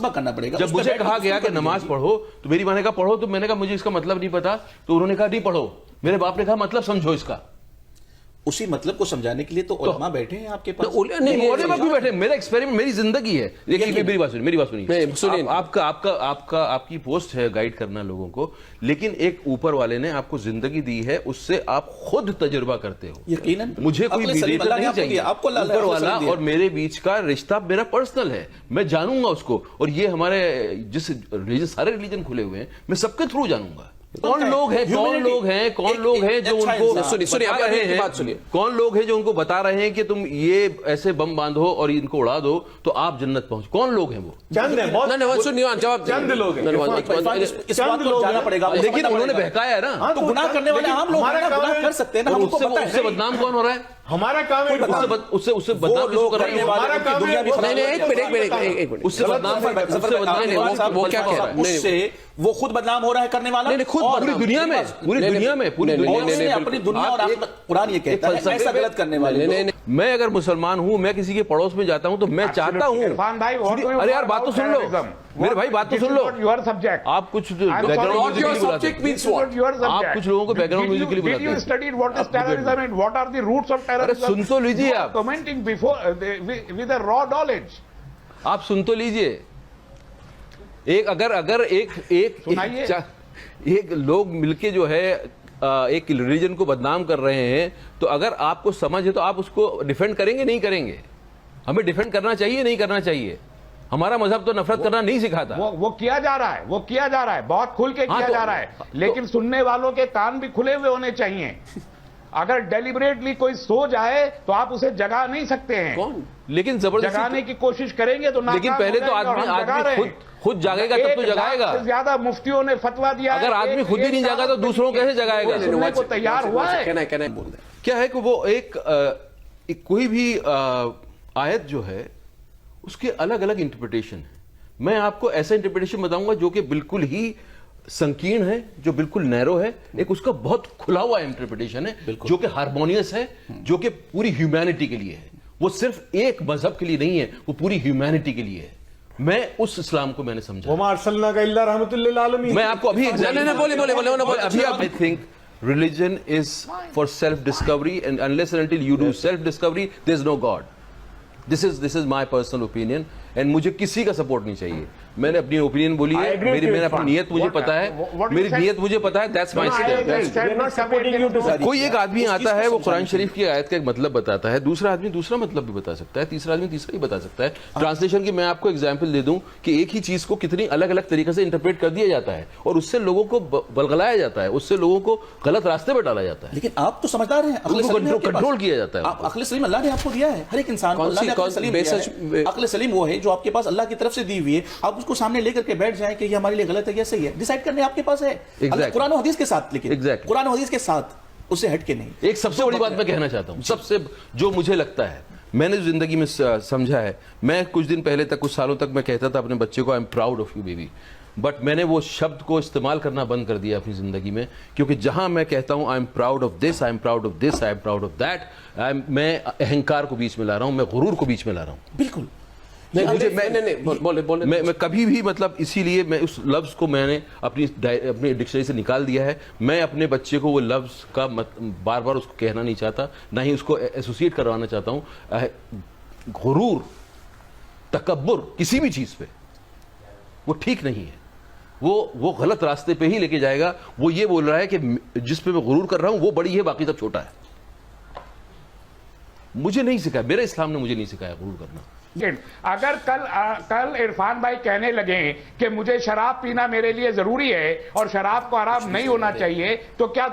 मुहासबा करना पड़ेगा। जब मुझे कहा गया कि नमाज पढ़ो तो मेरी माँ ने कहा पढ़ो, तो मैंने कहा मुझे इसका मतलब नहीं पता, तो उन्होंने कहा नहीं पढ़ो। मेरे बाप ने कहा मतलब समझो इसका। उसी मतलब को समझाने के लिए तो उलमा बैठे हैं आपके पास। नहीं, उलमा भी बैठे। मेरा एक्सपेरिमेंट, मेरी जिंदगी है। देखिए मेरी बात सुनिए। आपकी पोस्ट है गाइड करना लोगों को, लेकिन एक ऊपर वाले ने आपको जिंदगी दी है, उससे आप खुद तजुर्बा करते हो। यकीनन मुझे कोई मीडिएटर नहीं चाहिए। ऊपर वाला और मेरे बीच का रिश्ता मेरा पर्सनल है, मैं जानूंगा उसको। और ये हमारे जिस रिलीजन, सारे रिलीजन खुले हुए हैं, मैं सबके थ्रू जानूंगा कौन लोग हैं जो उनको सुनिए रहे हैं, कौन लोग हैं जो उनको बता रहे हैं कि तुम ये ऐसे बम बांधो और इनको उड़ा दो तो आप जन्नत पहुंच। कौन लोग हैं वो? चंद है, चंद लोग जाना पड़ेगा। लेकिन उन्होंने बहकाया है ना, तो गुनाह करने वाले आम लोग गुनाह कर सकते हैं ना, हमको पता है। उससे बदनाम कौन हो रहा है? हमारा काम है उससे बदनाम किसको कर रहे हैं? हमारा काम है। उससे बदनाम वो क्या कह रहा है? उससे वो खुद बदनाम हो रहा है करने वाला, खुद पूरी दुनिया में अपनी दुनिया और कुरान ये कहता है ऐसा गलत करने वाले। मैं अगर मुसलमान हूं, मैं किसी के पड़ोस में जाता हूं तो मैं चाहता हूं। अरे यार बात तो सुन लो मेरे भाई, बात तो सुन लो। आप कुछ बैकग्राउंड आप कुछ लोगों को बैकग्राउंड म्यूजिक के लिए बुलाते हैं। अरे सुन तो लीजिए, आप commenting before with raw knowledge. आप सुन तो लीजिए। अगर एक लोग मिलके जो है एक रिलीजन को बदनाम कर रहे हैं, तो अगर आपको समझ है तो आप उसको डिफेंड करेंगे नहीं करेंगे? हमें डिफेंड करना चाहिए नहीं करना चाहिए? हमारा मजहब तो नफरत करना नहीं सिखाता। वो किया जा रहा है, वो किया जा रहा है, बहुत खुल के किया जा रहा है, लेकिन सुनने वालों के कान भी खुले हुए होने चाहिए। अगर डेलिबरेटली कोई सो जाए तो आप उसे जगा नहीं सकते हैं। कौन? लेकिन जबरदस्ती जगाने की कोशिश करेंगे तो लेकिन पहले तो आदमी खुद जागेगा तब तो जगाएगा। ज्यादा मुफ्तियों ने फतवा दिया। अगर आदमी खुद ही नहीं जागा तो दूसरों कैसे जगाएगा? सुनने को तैयार हुआ है। क्या है कि वो एक कोई भी आयत जो है उसके अलग अलग इंटरप्रिटेशन है। मैं आपको ऐसा इंटरप्रिटेशन बताऊंगा जो कि बिल्कुल ही संकीर्ण है, जो बिल्कुल नैरो है। एक उसका बहुत खुला हुआ इंटरप्रिटेशन है जो कि हार्मोनियस है, जो कि पूरी ह्यूमैनिटी के लिए है। वो सिर्फ एक मजहब के लिए नहीं है, वो पूरी ह्यूमैनिटी के लिए है। मैं उस इस्लाम को मैंने समझा। मैं आपको अभी I think religion is for self discovery, and unless and until you do self discovery there is no God. This is my personal opinion, and मुझे किसी का सपोर्ट नहीं चाहिए। मैंने अपनी ओपिनियन बोली है, मैंने अपनी नीयत मुझे पता है, मेरी नीयत मुझे पता है। That's my stand. कोई एक आदमी आता है, वो कुरान शरीफ की आयत का एक मतलब बताता है, दूसरा आदमी दूसरा मतलब भी बता सकता है, तीसरा आदमी तीसरा ही बता सकता है। ट्रांसलेशन की मैं आपको एग्जांपल दे दूं कि एक ही चीज को कितनी अलग अलग तरीके से इंटरप्रेट कर दिया जाता है और उससे लोगों को बलगलाया जाता है, उससे लोगों को गलत रास्ते पर डाला जाता है। लेकिन आप तो समझदार हैं, कंट्रोल किया जाता है। अक्ल सलीम अल्लाह ने आपको दिया है, हर एक इंसान को अल्लाह ने अक्ल सलीम वो है जो आपके पास अल्लाह की तरफ से दी हुई है। आप उसको सामने लेकर के बैठ जाएं कि ये हमारे लिए गलत है या सही है, डिसाइड करने आपके पास है। कुरान और हदीस के साथ, लेकिन कुरान और हदीस के साथ उससे हट के नहीं। एक सबसे बड़ी बात मैं कहना चाहता हूं, सबसे जो मुझे लगता है, मैंने जिंदगी में समझा है। मैं कुछ दिन पहले तक, कुछ सालों तक मैं कहता था अपने बच्चे को I am proud of you baby, but मैंने वो शब्द को इस्तेमाल करना बंद कर दिया अपनी जिंदगी में, क्योंकि जहां मैं कहता हूं I am proud of this, I am proud of this, I am proud of that, मैं अहंकार को बीच में ला रहा हूं, मैं गुरूर को बीच में ला रहा हूं। बिल्कुल मैं कभी भी, मतलब इसीलिए मैं उस लफ्ज को मैंने अपनी डिक्शनरी से निकाल दिया है। मैं अपने बच्चे को वो लफ्ज का बार बार उसको कहना नहीं चाहता, ना ही उसको एसोसिएट करवाना चाहता हूं। गुरूर, तकब्बुर किसी भी चीज पे वो ठीक नहीं है, वो गलत रास्ते पे ही लेके जाएगा। वो ये बोल रहा है कि जिस पे मैं गुरूर कर रहा हूं वो बड़ी है, बाकी सब छोटा है। मुझे नहीं सिखाया, मेरे इस्लाम ने मुझे नहीं सिखाया गुरूर करना। अगर कल इरफान भाई कहने लगे कि मुझे शराब पीना मेरे लिए जरूरी है और शराब को हराम नहीं होना चाहिए, तो क्या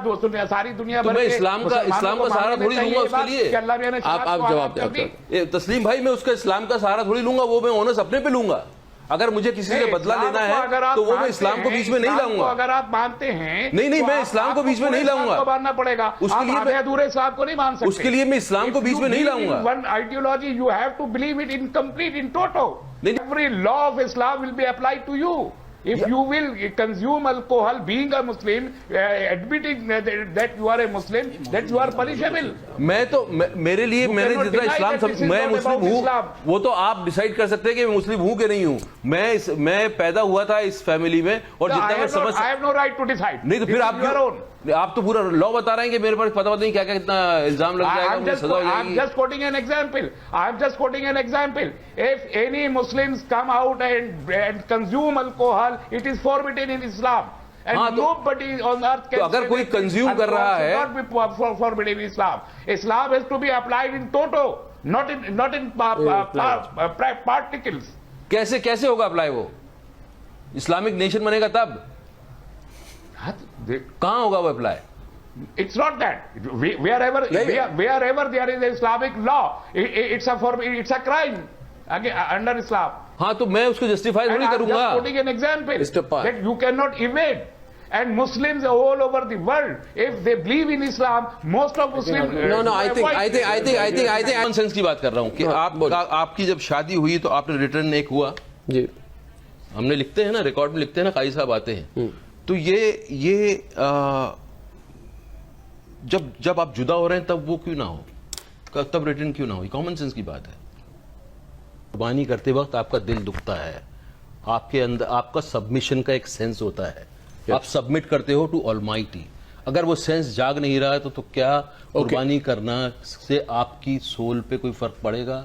सारी दुनिया तो मैं इस्लाम का सहारा थोड़ी लूंगा उसके लिए? आप जवाब दें तस्लीम भाई, मैं उसका इस्लाम का सहारा थोड़ी लूंगा, वो मैं ओनस अपने पे लूंगा। अगर मुझे किसी से बदला लेना है तो वो मैं इस्लाम को बीच में नहीं लाऊंगा। अगर आप मानते हैं नहीं, मैं इस्लाम को बीच में नहीं लाऊंगा, मानना पड़ेगा। उसके लिए मैं अधूरे इस्लाम को नहीं मान सकते, उसके लिए मैं इस्लाम को बीच में नहीं लाऊंगा। One ideology you have to believe it in complete in total. Every law of Islam will be applied to you. If you will consume alcohol, being a Muslim, admitting that you are a Muslim, that you are punishable. मेरे लिए मैंने cannot जितना deny Islam that this is मैं not Muslim about हूँ, Islam. वो तो आप decide कर सकते हैं कि मैं मुस्लिम हूँ कि नहीं हूँ। मैं पैदा हुआ था इस फैमिली में और No, जितना मैं समझ I have no right to decide. नहीं तो This फिर is आप your own. आप तो पूरा लॉ बता रहे हैं कि मेरे पास पता नहीं क्या क्या कितना इल्जाम लग जाएगा, मुझे सजा हो I'm जाएगी। just quoting an example. I'm just quoting an example. If any Muslims come out and consume alcohol, it is forbidden in Islam. And हाँ, तो- nobody on earth can तो अगर say कोई that consume कर alcohol रहा should है- not be forbidden in Islam. Islam has to be applied in toto, not in particles. कैसे होगा अप्लाई वो? इस्लामिक नेशन बनेगा तब कहां होगा वो apply? It's not that. Wherever there is Islamic law, it's a crime under Islam. हाँ तो मैं उसको जस्टिफाई And नहीं I'm करूंगा। just putting an example Mr. Pai. that you cannot evade. And Muslims all over the world, if they believe in Islam, most of Muslims. No, I think common sense की बात कर रहा हूँ कि आपकी जब शादी हुई तो आपने रिटर्न एक हुआ, जी हमने लिखते हैं ना, रिकॉर्ड में लिखते हैं ना, काजी साहब आते हैं, तो ये जब आप जुदा हो रहे हैं तब वो क्यों ना हो, तब रिटर्न क्यों ना हो? कॉमन सेंस की बात है। कुर्बानी करते वक्त आपका दिल दुखता है, आपके अंदर आपका सबमिशन का एक सेंस होता है, आप सबमिट करते हो टू ऑलमाइटी। अगर वो सेंस जाग नहीं रहा है तो क्या कुर्बानी करना से आपकी सोल पे कोई फर्क पड़ेगा?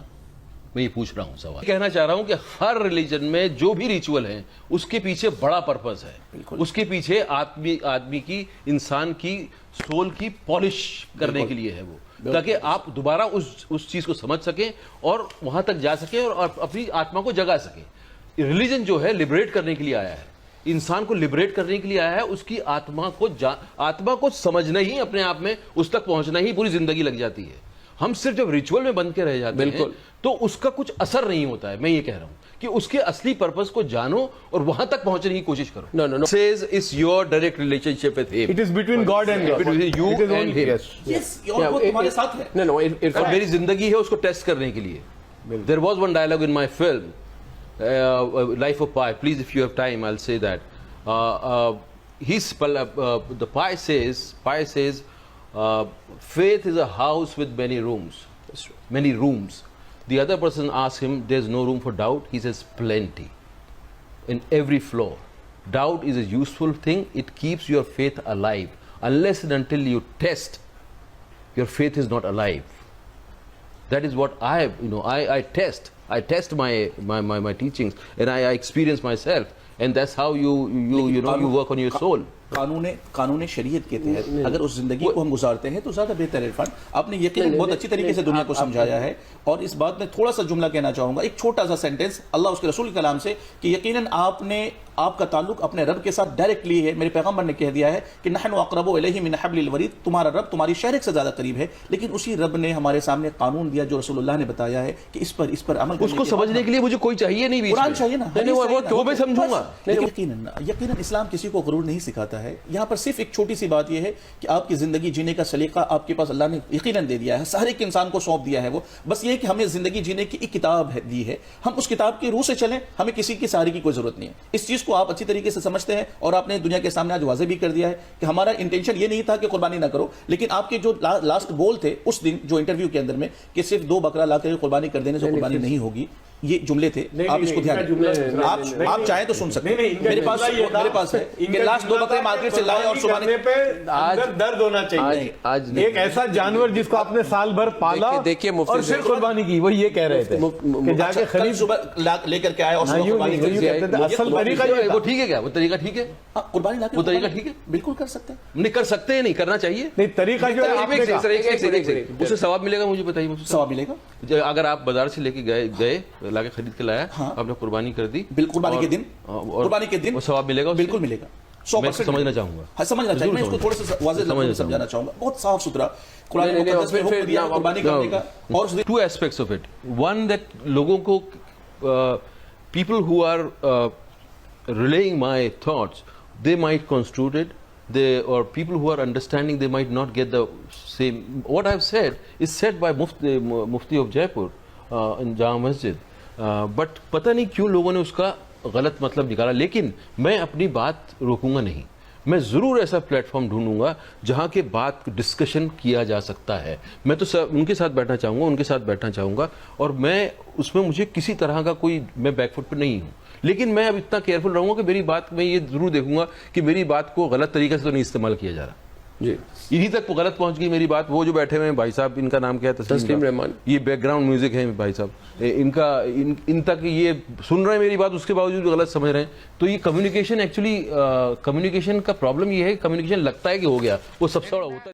मैं ये पूछ रहा हूं सवाल। कहना चाह रहा हूं कि हर रिलीजन में जो भी रिचुअल है उसके पीछे बड़ा पर्पस है, उसके पीछे आदमी की, इंसान की सोल की पॉलिश करने के लिए है वो, ताकि आप दोबारा उस चीज को समझ सकें और वहां तक जा सकें और अपनी आत्मा को जगा सकें। रिलीजन जो है लिबरेट करने के लिए आया है, इंसान को लिबरेट करने के लिए आया है, उसकी आत्मा को समझना ही, अपने आप में उस तक पहुंचना ही पूरी जिंदगी लग जाती है। हम सिर्फ जब रिचुअल में बंद के रह जाते हैं तो उसका कुछ असर नहीं होता है। मैं ये कह रहा हूं कि उसके असली पर्पस को जानो और वहां तक पहुंचने की कोशिश करो। No. Says it's your direct relationship with him. It is between God and God. Between you It is and only- him. Yes. Yes, और वो तुम्हारे साथ है। No, और मेरी जिंदगी है उसको टेस्ट करने के लिए। There was one dialogue in my film, Life of Pi. Please, if you have time, I'll say that. The Pi says, faith is a house with many rooms. Many rooms. The other person asks him, there's no room for doubt. He says, plenty. In every floor. Doubt is a useful thing. It keeps your faith alive. Unless and until you test, your faith is not alive. That is what I test. I test my teachings and I experience myself, and that's how you work on your soul. कानून शरीयत के तहत अगर उस जिंदगी को हम गुजारते हैं तो ज्यादा बेहतर है। इरफान, आपने यकीनन बहुत अच्छी तरीके से दुनिया को समझाया है और इस बात में थोड़ा सा जुमला कहना चाहूंगा, एक छोटा सा सेंटेंस अल्लाह उसके रसूल के कलाम से, कि यकीनन आपका ताल्लुक अपने रब के साथ डायरेक्टली है। मेरे पैगंबर ने कह दिया है कि नहनु अक़रबु इलैहि मिन हब्लिल वरीद, तुम्हारा रब तुम्हारी शहरक से ज्यादा करीब है। लेकिन उसी रब ने हमारे सामने कानून दिया जो रसूलुल्लाह ने बताया है कि इस पर अमल करने उसको के समझने बाद के लिए मुझे कोई चाहिए नहीं, बीच कुरान में। चाहिए ना, नहीं, वो मैं समझूंगा। यकीनन इस्लाम किसी को गुरूर नहीं सिखाता है। यहाँ पर सिर्फ एक छोटी सी बात यह है कि आपकी जिंदगी जीने का सलीका आपके पास अल्लाह ने यकीनन दे दिया है, हर एक इंसान को सौंप दिया है। वो बस ये कि हमें जिंदगी जीने की एक किताब दी है, हम उस किताब की रूह से चलें, हमें किसी की सहारे की कोई जरूरत नहीं है। इस चीज को आप अच्छी तरीके से समझते हैं और आपने दुनिया के सामने आज वाज़ेह भी कर दिया है कि हमारा इंटेंशन ये नहीं था कि कुर्बानी ना करो, लेकिन आपके जो लास्ट गोल थे उस दिन जो इंटरव्यू के अंदर में कि सिर्फ 2 बकरा लाकर कुर्बानी कर देने से कुर्बानी नहीं होगी, ये जुमले थे। आप इसको ध्यान रखें, आप चाहें तो सुन सकते हैं। मेरे पास है कि लास्ट 2 बकरे मार्केट से लाए और सुबह पे अंदर दर्द होना चाहिए। आज एक ऐसा जानवर जिसको आपने साल भर पाला देखिए मुफ्ती और फिर कुर्बानी की, वही ये कह रहे थे कि जाके खरीद सुबह लेकर के आए और सुबह कुर्बानी कर दी। असल तरीका ये वो ठीक है क्या? वो तरीका ठीक है? कुर्बानी लाके वो तरीका ठीक है? बिल्कुल कर सकते हैं। नहीं कर सकते हैं, नहीं करना चाहिए। नहीं, तरीका जो है आपने कहा। उससे सवाब मिलेगा, मुझे बताइए। मुझे सवाब मिलेगा अगर आप बाजार से लेके गए लाके खरीद के लाया, आपने कुर्बानी कर दी, कुर्बानी के दिन वो सवाब मिलेगा, बिल्कुल मिलेगा। मैं समझना चाहूंगा। हाँ, समझना चाहिए। मैं इसको थोड़ा सा वाज़ेह लफ्ज़ों में समझाना चाहूंगा, बहुत साफ सुथरा कुरान मुक़द्दस में हुक्म दिया कुर्बानी करने का। और 2 aspects of it. One, that लोगों को people who are relaying my thoughts, they might construe it. Or people who are understanding, they might not get the same. What I've said is said by Mufti of Jaipur in Jama Masjid. But पता नहीं क्यों लोगों ने उसका गलत मतलब निकाला, लेकिन मैं अपनी बात रोकूंगा नहीं। मैं जरूर ऐसा प्लेटफॉर्म ढूंढूंगा जहां के बात डिस्कशन किया जा सकता है। मैं तो उनके साथ बैठना चाहूंगा, उनके साथ बैठना चाहूंगा, और मैं उसमें मुझे किसी तरह का कोई, मैं बैकफुट पे नहीं हूं। लेकिन मैं अब इतना केयरफुल रहूंगा कि मेरी बात, मैं ये जरूर देखूंगा कि मेरी बात को गलत तरीके से तो नहीं इस्तेमाल किया जा रहा जी। यहीं तक गलत पहुंच गई मेरी बात। वो जो बैठे हुए हैं भाई साहब, इनका नाम क्या है? तस्लीम रहमान। ये बैकग्राउंड म्यूजिक है भाई साहब, इनका इन तक ये सुन रहे हैं मेरी बात, उसके बावजूद गलत समझ रहे हैं। तो ये कम्युनिकेशन, एक्चुअली कम्युनिकेशन का प्रॉब्लम ये है, कम्युनिकेशन लगता है कि हो गया, वो सबसे बड़ा होता है।